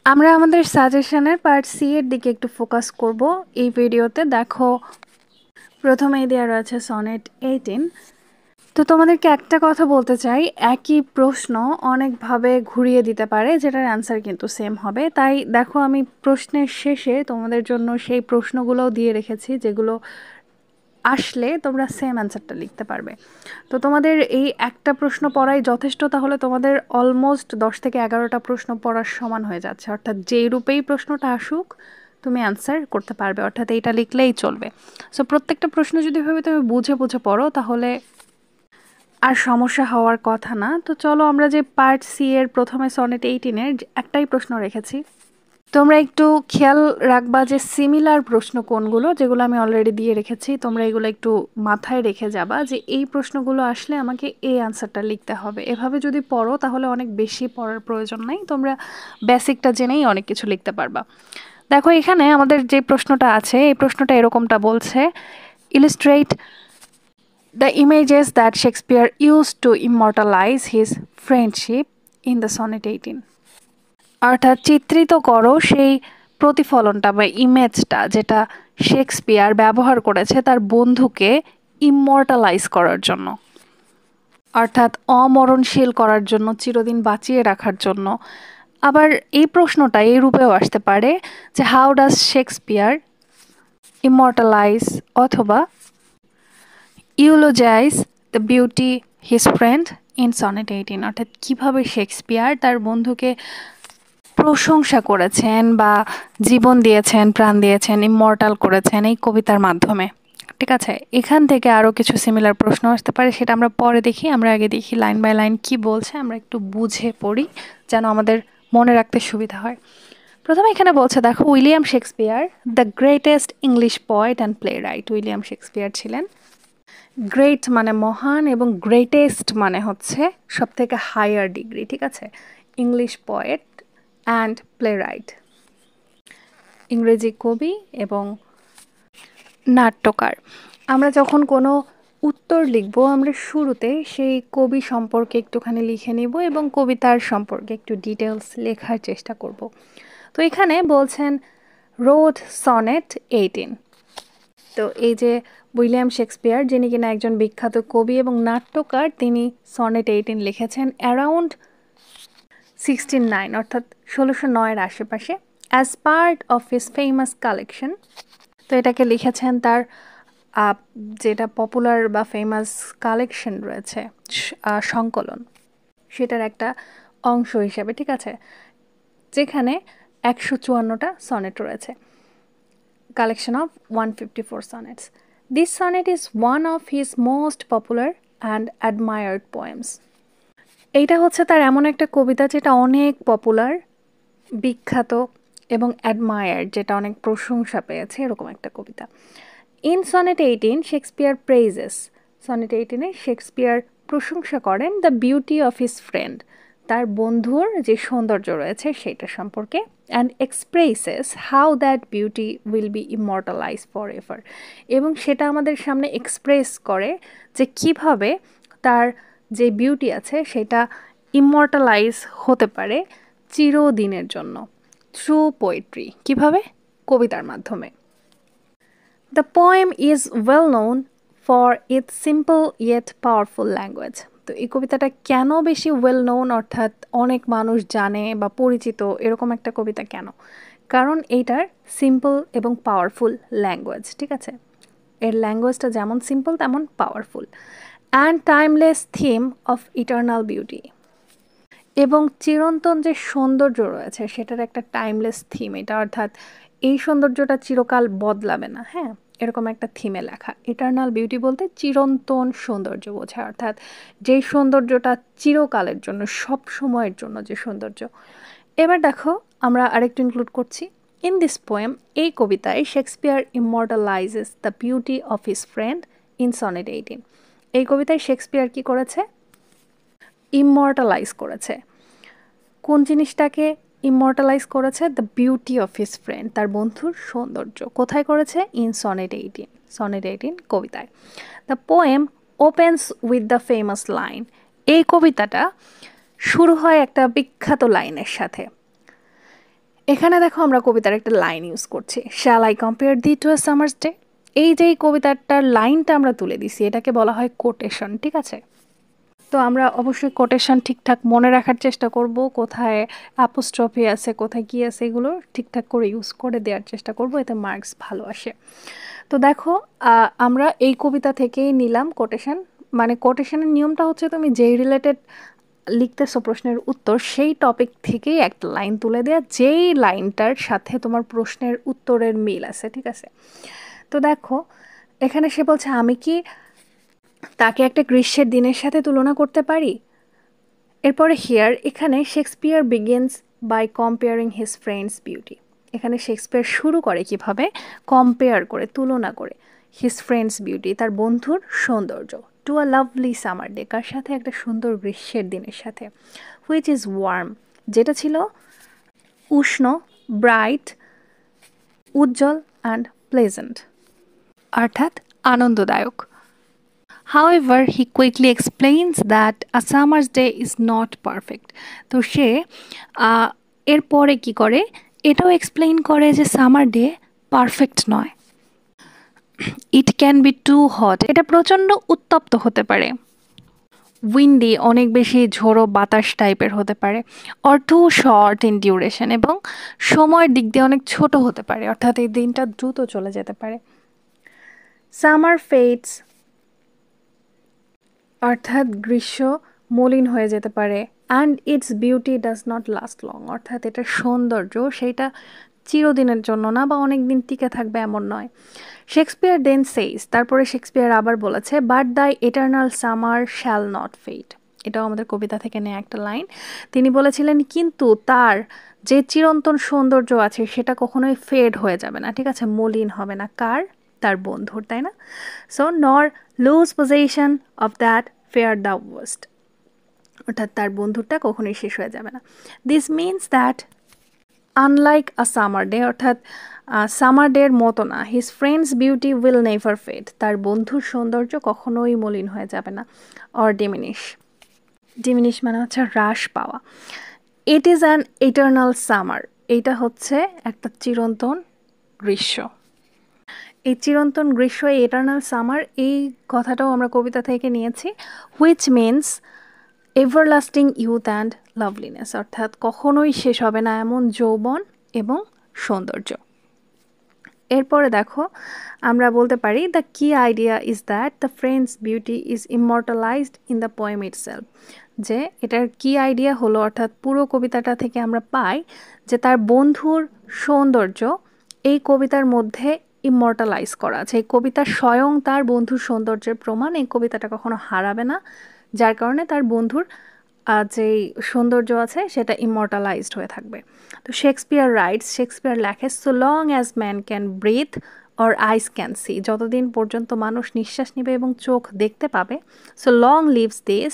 আমরা আমাদের সাজেশনের পার্ট সি এর দিকে একটু ফোকাস করব এই ভিডিওতে। দেখো, প্রথমেই দেওয়া রয়েছে সনেট 18। তো তোমাদেরকে একটা কথা বলতে চাই, একই প্রশ্ন অনেকভাবে ঘুরিয়ে দিতে পারে, যেটার অ্যান্সার কিন্তু সেম হবে। তাই দেখো, আমি প্রশ্নের শেষে তোমাদের জন্য সেই প্রশ্নগুলোও দিয়ে রেখেছি, যেগুলো আসলে তোমরা সেম অ্যান্সারটা লিখতে পারবে। তো তোমাদের এই একটা প্রশ্ন পড়াই যথেষ্ট, তাহলে তোমাদের অলমোস্ট 10 থেকে 11টা প্রশ্ন পড়ার সমান হয়ে যাচ্ছে। অর্থাৎ যেই রূপেই প্রশ্নটা আসুক তুমি অ্যান্সার করতে পারবে, অর্থাৎ এইটা লিখলেই চলবে। সো প্রত্যেকটা প্রশ্ন যদি ভাবে তুমি বুঝে বুঝে পড়ো, তাহলে আর সমস্যা হওয়ার কথা না। তো চলো, আমরা যে পার্ট সি এর প্রথমে সনেট 18-এর একটাই প্রশ্ন রেখেছি, তোমরা একটু খেয়াল রাখবা যে সিমিলার প্রশ্ন কোনগুলো, যেগুলো আমি অলরেডি দিয়ে রেখেছি। তোমরা এগুলো একটু মাথায় রেখে যাবা যে এই প্রশ্নগুলো আসলে আমাকে এই আনসারটা লিখতে হবে। এভাবে যদি পড়ো তাহলে অনেক বেশি পড়ার প্রয়োজন নাই, তোমরা বেসিকটা জেনেই অনেক কিছু লিখতে পারবা। দেখো, এখানে আমাদের যে প্রশ্নটা আছে, এই প্রশ্নটা এরকমটা বলছে, illustrate the images that Shakespeare use to immortalize his friendship in the sonnet 18। অর্থাৎ চিত্রিত করো সেই প্রতিফলনটা বা ইমেজটা যেটা শেক্সপিয়ার ব্যবহার করেছে তার বন্ধুকে ইমমর্টালাইজ করার জন্য, অর্থাৎ অমরণশীল করার জন্য, চিরদিন বাঁচিয়ে রাখার জন্য। আবার এই প্রশ্নটা এই রূপেও আসতে পারে যে হাউ ডাজ শেক্সপিয়ার ইমমর্টালাইজ অথবা eulogize the beauty his friend in sonnet 18। অর্থাৎ কীভাবে শেক্সপিয়ার তার বন্ধুকে প্রশংসা করেছেন বা জীবন দিয়েছেন, প্রাণ দিয়েছেন, ইমমর্টাল করেছেন এই কবিতার মাধ্যমে। ঠিক আছে, এখান থেকে আরও কিছু সিমিলার প্রশ্ন আসতে পারে, সেটা আমরা পরে দেখি। আমরা আগে দেখি লাইন বাই লাইন কি বলছে, আমরা একটু বুঝে পড়ি যেন আমাদের মনে রাখতে সুবিধা হয়। প্রথমে এখানে বলছে, দেখো, William Shakespeare the greatest English poet and play right. William Shakespeare ছিলেন গ্রেট মানে মহান, এবং গ্রেটেস্ট মানে হচ্ছে সব থেকে হায়ার ডিগ্রি। ঠিক আছে, English poet and playwright, ইংরেজি কবি এবং নাট্যকার। আমরা যখন কোনো উত্তর লিখব, আমরা শুরুতে সেই কবি সম্পর্কে একটুখানি লিখে নিব এবং কবিতার সম্পর্কে একটু ডিটেলস লেখার চেষ্টা করব। তো এখানে বলছেন রোড সনেট 18। তো এই যে উইলিয়াম শেক্সপিয়ার, যিনি কিনা একজন বিখ্যাত কবি এবং নাট্যকার, তিনি সনেট 18 লিখেছেন অ্যারাউন্ড 1609, অর্থাৎ 1609-এর আশেপাশে, as part of his famous collection. তো এটাকে লিখেছেন তার যেটা পপুলার বা ফেমাস কালেকশন রয়েছে, সংকলন, সেটার একটা অংশ হিসাবে। ঠিক আছে, যেখানে 154টা সনেট রয়েছে, collection of 154 sonnets. This sonnet is one of his most popular and admired poems. এইটা হচ্ছে তার এমন একটা কবিতা যেটা অনেক পপুলার, বিখ্যাত এবং অ্যাডমায়ার্ড, যেটা অনেক প্রশংসা পেয়েছে, এরকম একটা কবিতা। In sonnet 18 Shakespeare praises. Sonnet 18-এ শেক্সপিয়ার প্রশংসা করেন the beauty of his friend, তার বন্ধুর যে সৌন্দর্য রয়েছে সেটা সম্পর্কে, and expresses how that beauty will be immortalize for ever, এবং সেটা আমাদের সামনে এক্সপ্রেস করে যে কিভাবে তার যে বিউটি আছে সেটা ইমর্টালাইজ হতে পারে চিরদিনের জন্য, থ্রু পোয়েট্রি, কিভাবে? কবিতার মাধ্যমে। The poem is well known for its simple yet powerful language. তো এই কবিতাটা কেন বেশি ওয়েল নোন, অর্থাৎ অনেক মানুষ জানে বা পরিচিত, এরকম একটা কবিতা কেন? কারণ এইটার সিম্পল এবং পাওয়ারফুল ল্যাঙ্গুয়েজ। ঠিক আছে, এর ল্যাঙ্গুয়েজটা যেমন সিম্পল তেমন powerful. And timeless theme of eternal beauty, এবং চিরন্তন যে সৌন্দর্য রয়েছে সেটার একটা টাইমলেস থিম এটা, অর্থাৎ এই সৌন্দর্যটা চিরকাল বদলাবে না। হ্যাঁ, এরকম একটা থিমে লেখা। ইটার্নাল বিউটি বলতে চিরন্তন সৌন্দর্য বোঝায়, অর্থাৎ যেই সৌন্দর্যটা চিরকালের জন্য, সব সময়ের জন্য যে সৌন্দর্য। এবার দেখো, আমরা আরেকটু ইনক্লুড করছি। ইন দিস পোয়েম, এই কবিতায় Shakespeare immortalizes the beauty of his friend in sonnet 18। এই কবিতায় শেক্সপিয়ার কি করেছে? ইমর্টালাইজ করেছে। কোন জিনিসটাকে ইমর্টালাইজ করেছে? The beauty of his friend, তার বন্ধুর সৌন্দর্য। কোথায় করেছে? ইন সনেট 18, সনেট 18 কবিতায়। The poem opens with the famous line. এই কবিতাটা শুরু হয় একটা বিখ্যাত লাইনের সাথে, এখানে দেখো আমরা কবিতার একটা লাইন ইউজ করছি, shall I compare thee to a summer's day. এই যে এই কবিতাটার লাইনটা আমরা তুলে দিছি এটাকে বলা হয় কোটেশন, ঠিক আছে? তো আমরা অবশ্যই কোটেশন ঠিকঠাক মনে রাখার চেষ্টা করব, কোথায় অ্যাপোস্ট্রফি আছে কোথায় কী আছে এগুলো ঠিকঠাক করে ইউজ করে দেওয়ার চেষ্টা করব, এতে মার্কস ভালো আসে। তো দেখো আমরা এই কবিতা থেকেই নিলাম কোটেশন। মানে কোটেশনের নিয়মটা হচ্ছে তুমি যেই রিলেটেড লিখতেছো প্রশ্নের উত্তর সেই টপিক থেকেই একটা লাইন তুলে দেওয়া, যেই লাইনটার সাথে তোমার প্রশ্নের উত্তরের মিল আছে, ঠিক আছে? তো দেখো এখানে সে বলছে আমি কি তাকে একটা গ্রীষ্মের দিনের সাথে তুলনা করতে পারি। এরপরে হিয়ার এখানে Shakespeare begins by comparing his friend's beauty. এখানে শেক্সপিয়ার শুরু করে কিভাবে, কম্পেয়ার করে, তুলনা করে, হিজ ফ্রেন্ডস বিউটি, তার বন্ধুর সৌন্দর্য, to a lovely summer day, কার সাথে, একটা সুন্দর গ্রীষ্মের দিনের সাথে, হুইচ ইজ ওয়ার্ম, যেটা ছিল উষ্ণ, ব্রাইট, উজ্জ্বল, অ্যান্ড প্লেজেন্ট, অর্থাৎ আনন্দদায়ক। However, he quickly explains that a summer's day is not perfect. তো সে এরপরে কি করে, এটাও এক্সপ্লেইন করে যে সামার ডে পারফেক্ট নয়। It can be too hot, এটা প্রচণ্ড উত্তপ্ত হতে পারে। উইন্ডি, অনেক বেশি ঝোড়ো বাতাস টাইপের হতে পারে। Or too short in duration, এবং সময়ের দিক দিয়ে অনেক ছোট হতে পারে, অর্থাৎ এই দিনটা দ্রুত চলে যেতে পারে। সামার ফেডস, অর্থাৎ গ্রীষ্ম মলিন হয়ে যেতে পারে। And it's beauty does not last long, অর্থাৎ এটার সৌন্দর্য সেইটা চিরদিনের জন্য না বা অনেক দিন টিকে থাকবে এমন নয়। শেক্সপিয়ার দেন সেইস, তারপরে শেক্সপিয়ার আবার বলেছে, but the eternal summer shall not fade. এটাও আমাদের কবিতা থেকে নেওয়া একটা লাইন। তিনি বলেছিলেন কিন্তু তার যে চিরন্তন সৌন্দর্য আছে সেটা কখনোই ফেড হয়ে যাবে না, ঠিক আছে, মলিন হবে না। কার? তার বন্ধুর, তাই না? So nor lose possession of that fair thou ow'st, অর্থাৎ তার বন্ধুরটা কখনোই শেষ হয়ে যাবে না। This means that unlike a summer day, অর্থাৎ সামার ডের মতো না, his friend's beauty will never fade, তার বন্ধুর সৌন্দর্য কখনোই মলিন হয়ে যাবে না। অর ডিমিনিশ, ডিমিনিশ মানে হচ্ছে হ্রাস পাওয়া। It is an eternal summer, এইটা হচ্ছে একটা চিরন্তন গ্রীষ্ম। এই চিরন্তন গ্রীষ্ম, এই এটার্নাল সামার, এই কথাটাও আমরা কবিতা থেকে নিয়েছি। Which means everlasting youth and লাভলিনেস, অর্থাৎ কখনোই শেষ হবে না এমন যৌবন এবং সৌন্দর্য। এরপরে দেখো আমরা বলতে পারি the key idea is that the friend's beauty is immortalized in the poem itself, যে এটার কি আইডিয়া হলো, অর্থাৎ পুরো কবিতাটা থেকে আমরা পাই যে তার বন্ধুর সৌন্দর্য এই কবিতার মধ্যে ইমর্টালাইজ করা আছে। এই কবিতা স্বয়ং তার বন্ধুর সৌন্দর্যের প্রমাণ, এই কবিতাটা কখনো হারাবে না, যার কারণে তার বন্ধুর যেই সৌন্দর্য আছে সেটা ইমর্টালাইজড হয়ে থাকবে। তো শেক্সপিয়ার রাইটস, শেক্সপিয়ার লেখে, so long as man can breathe or eyes can see, যতদিন পর্যন্ত মানুষ নিঃশ্বাস নেবে এবং চোখ দেখতে পাবে, so long lives this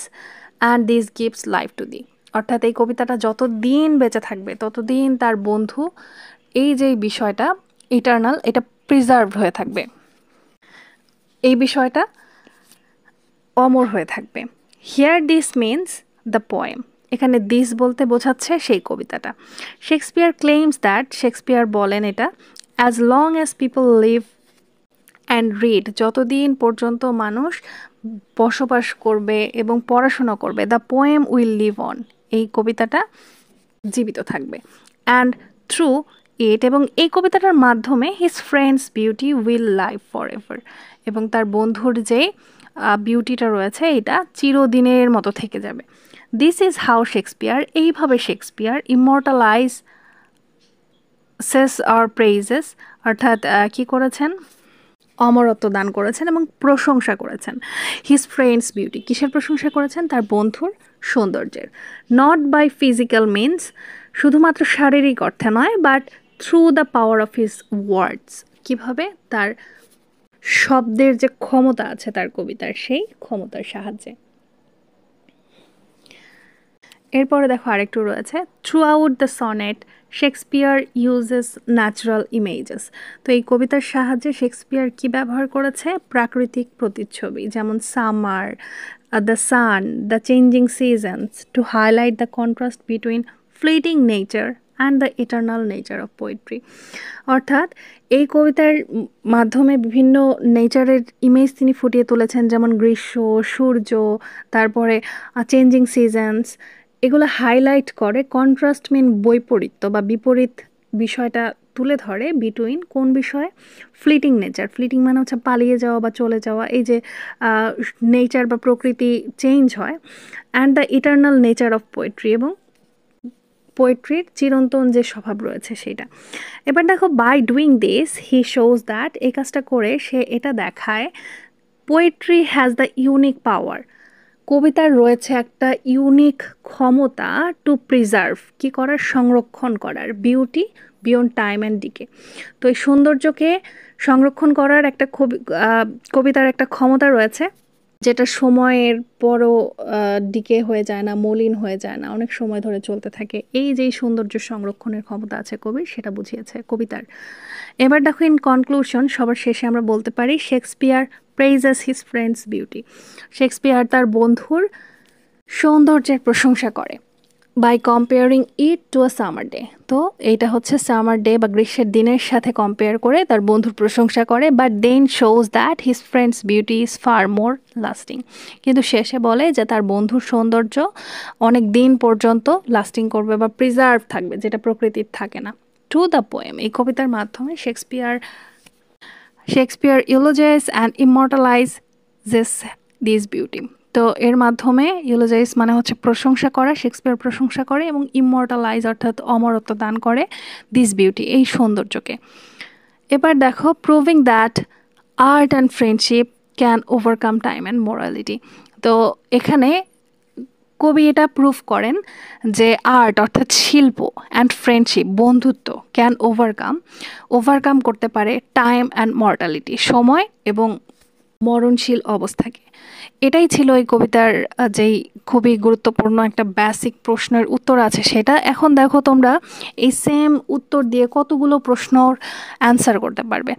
and this gives life to thee, অর্থাৎ এই কবিতাটা যতদিন বেঁচে থাকবে ততদিন তার বন্ধু এই যে বিষয়টা ইটার্নাল, এটা প্রিজার্ভড হয়ে থাকবে, এই বিষয়টা অমর হয়ে থাকবে। Here this means the poem, এখানে দিস বলতে বোঝাচ্ছে সেই কবিতাটা। শেক্সপিয়ার ক্লেইমস দ্যাট, শেক্সপিয়ার বলেন এটা, as long as people live and read, যতদিন পর্যন্ত মানুষ বসবাস করবে এবং পড়াশোনা করবে, the poem will live on, এই কবিতাটা জীবিত থাকবে। অ্যান্ড থ্রু ইট, এবং এই কবিতাটার মাধ্যমে his friend's beauty will live for ever, এবং তার বন্ধুর যে বিউটিটা রয়েছে এটা চিরদিনের মতো থেকে যাবে। দিস ইজ হাউ শেক্সপিয়ার, এইভাবে শেক্সপিয়ার ইমর্টালাইজ সেস আর প্রেইজেস, অর্থাৎ কি করেছেন, অমরত্ব দান করেছেন এবং প্রশংসা করেছেন। হিজ ফ্রেন্ডস বিউটি, কিসের প্রশংসা করেছেন? তার বন্ধুর সৌন্দর্যের। নট বাই ফিজিক্যাল মিনস, শুধুমাত্র শারীরিক অর্থে নয়, but through the power of his words, কীভাবে? তার শব্দের যে ক্ষমতা আছে তার কবিতার, সেই ক্ষমতার সাহায্যে। এরপরে দেখো আরেকটু রয়েছে, through out the sonnet Shakespeare uses natural images. তো এই কবিতার সাহায্যে শেক্সপিয়ার কি ব্যবহার করেছে? প্রাকৃতিক প্রতিচ্ছবি, যেমন summer, the sun, the changing seasons, to highlight the contrast between fleeting nature and the eternal nature of poetry. অর্থাৎ এই কবিতার মাধ্যমে বিভিন্ন নেচারের ইমেজ তিনি ফুটিয়ে তুলেছেন, যেমন গ্রীষ্ম, সূর্য, তারপরে চেঞ্জিং সিজনস, এগুলো হাইলাইট করে। কন্ট্রাস্ট মিন বৈপরীত্য বা বিপরীত বিষয়টা তুলে ধরে বিটুইন কোন বিষয়ে, ফ্লিটিং নেচার। ফ্লিটিং মানে হচ্ছে পালিয়ে যাওয়া বা চলে যাওয়া, এই যে নেচার বা প্রকৃতি চেঞ্জ হয়, and the eternal nature of poetry, এবং পোয়েট্রির চিরন্তন যে স্বভাব রয়েছে সেটা। এবার দেখো, by doing this he shows that, এই কাজটা করে সে এটা দেখায়, poetry has the unique power, কবিতার রয়েছে একটা ইউনিক ক্ষমতা টু প্রিজার্ভ, কি করার, সংরক্ষণ করার, beauty beyond time and decay. তো এই সৌন্দর্যকে সংরক্ষণ করার একটা কবিতার একটা ক্ষমতা রয়েছে, যেটা সময়ের পরও ডিকে হয়ে যায় না, মলিন হয়ে যায় না, অনেক সময় ধরে চলতে থাকে। এই যে সৌন্দর্য সংরক্ষণের ক্ষমতা আছে কবির, সেটা বুঝিয়েছে কবিতার। এবার দেখো, ইন কনক্লুশন, সবার শেষে আমরা বলতে পারি, Shakespeare praises his friend's beauty, Shakespeare তার বন্ধুর সৌন্দর্যের প্রশংসা করে, by comparing it to a summer day. তো এইটা হচ্ছে সামার ডে বা গ্রীষ্মের দিনের সাথে কম্পেয়ার করে তার বন্ধুর প্রশংসা করে, but then shows that his friend's beauty is far more lasting. কিন্তু শেষে বলে যে তার বন্ধুর সৌন্দর্য অনেক দিন পর্যন্ত লাস্টিং করবে বা প্রিজার্ভ থাকবে, যেটা প্রকৃতির থাকে না। টু দ্য পোয়েম, এই কবিতার মাধ্যমে Shakespeare eulogize and immortalize this beauty. তো এর মাধ্যমে ইউলোজাইজ মানে হচ্ছে প্রশংসা করা, শেক্সপিয়ার প্রশংসা করে, এবং ইমর্টালাইজ অর্থাৎ অমরত্ব দান করে দিস বিউটি, এই সৌন্দর্যকে। এবার দেখো, proving that art and friendship can overcome time and morality. তো এখানে কবি এটা প্রুভ করেন যে আর্ট অর্থাৎ শিল্প অ্যান্ড ফ্রেন্ডশিপ বন্ধুত্ব ক্যান ওভারকাম করতে পারে টাইম অ্যান্ড মর্টালিটি, সময় এবং মরণশীল অবস্থাকে। এটাই ছিল এই কবিতার যেই খুবই গুরুত্বপূর্ণ একটা বেসিক প্রশ্নের উত্তর আছে সেটা। এখন দেখো তোমরা এই সেম উত্তর দিয়ে কতগুলো প্রশ্নর অ্যান্সার করতে পারবে।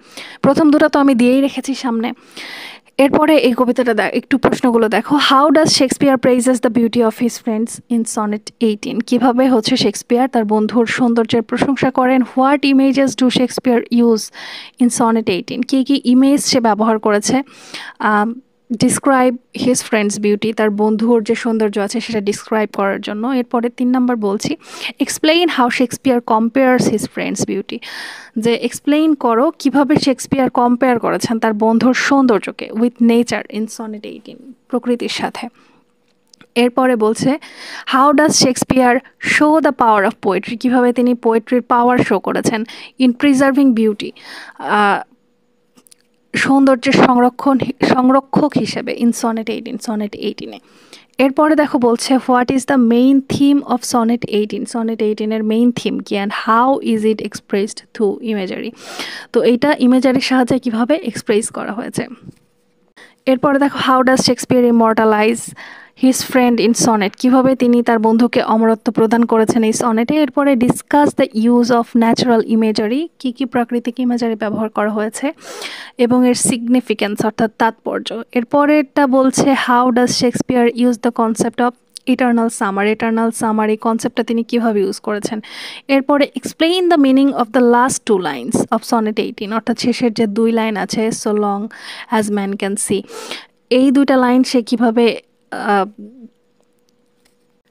প্রথম দুটো তো আমি দিয়েই রেখেছি সামনে। এরপরে এই কবিতাটা একটু প্রশ্নগুলো দেখো। How does Shakespeare praises the beauty of his friends in sonnet 18, কীভাবে হচ্ছে শেক্সপিয়ার তার বন্ধুর সৌন্দর্যের প্রশংসা করেন। What images do Shakespeare use in sonnet 18, কী কী ইমেজ সে ব্যবহার করেছে ডিসক্রাইব হিজ ফ্রেন্ডস বিউটি, তার বন্ধুর যে সৌন্দর্য আছে সেটা ডিসক্রাইব করার জন্য। এরপরে 3 নম্বর বলছি, explain how Shakespeare compares his friend's beauty, যে এক্সপ্লেইন করো কিভাবে শেক্সপিয়ার কম্পেয়ার করেছেন তার বন্ধুর সৌন্দর্যকে উইথ নেচার ইন সনেট 18, প্রকৃতির সাথে। এরপরে বলছে, how does Shakespeare show the power of poetry, কীভাবে তিনি পোয়েট্রির পাওয়ার শো করেছেন ইন প্রিজার্ভিং বিউটি, সৌন্দর্যের সংরক্ষক হিসেবে ইন সনেট 18। এরপরে দেখো বলছে, what is the main theme of sonnet 18, sonnet 18-এর মেইন থিম কি, and how is it expressed through imagery, তো এইটা ইমেজারির সাহায্যে কীভাবে এক্সপ্রেস করা হয়েছে। এরপরে দেখো, how does Shakespeare immortalise his friend in sonnet, কীভাবে তিনি তার বন্ধুকে অমরত্ব প্রদান করেছেন এই সনেটে। এরপরে discuss the use of natural imagery, কী কী প্রাকৃতিক ইমেজারি ব্যবহার করা হয়েছে এবং এর সিগনিফিক্যান্স অর্থাৎ তাৎপর্য। এরপরেরটা বলছে, how does Shakespeare use the concept of eternal summer, এই কনসেপ্টটা তিনি কীভাবে ইউজ করেছেন। এরপরে explain the meaning of the last 2 lines of sonnet 18, অর্থাৎ শেষের যে 2 লাইন আছে, so long as man can see, এই 2টা লাইন সে কীভাবে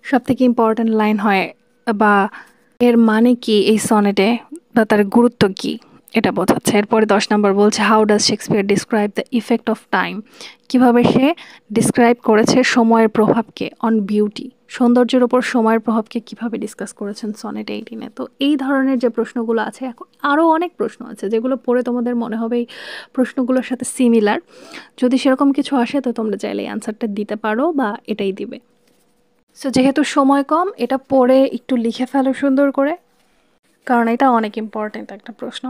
সব থেকে ইম্পর্ট্যান্ট লাইন হয় বা এর মানে কি এই সনেটে বা তার গুরুত্ব কি, এটা বোঝাচ্ছে। এরপরে 10 নম্বর বলছে, how does Shakespeare describe the effect of time, কীভাবে সে ডিসক্রাইব করেছে সময়ের প্রভাবকে অন বিউটি, সৌন্দর্যের ওপর সময়ের প্রভাবকে কীভাবে ডিসকাস করেছেন সনেট 18-এ। তো এই ধরনের যে প্রশ্নগুলো আছে, এখন আরও অনেক প্রশ্ন আছে যেগুলো পড়ে তোমাদের মনে হবে এই প্রশ্নগুলোর সাথে সিমিলার। যদি সেরকম কিছু আসে তো তোমরা চাইলে অ্যান্সারটা দিতে পারো বা এটাই দিবে। সো যেহেতু সময় কম, এটা পড়ে একটু লিখে ফেলো সুন্দর করে, কারণ এটা অনেক ইম্পর্ট্যান্ট একটা প্রশ্ন।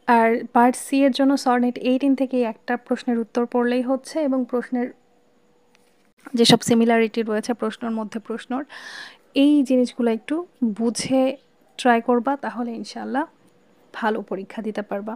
আর পার্ট সি এর জন্য সনেট 18 থেকে একটা প্রশ্নের উত্তর পড়লেই হচ্ছে, এবং প্রশ্নের যেসব সিমিলারিটি রয়েছে প্রশ্নের মধ্যে প্রশ্নর, এই জিনিসগুলো একটু বুঝে ট্রাই করবা, তাহলে ইনশাল্লাহ ভালো পরীক্ষা দিতে পারবা।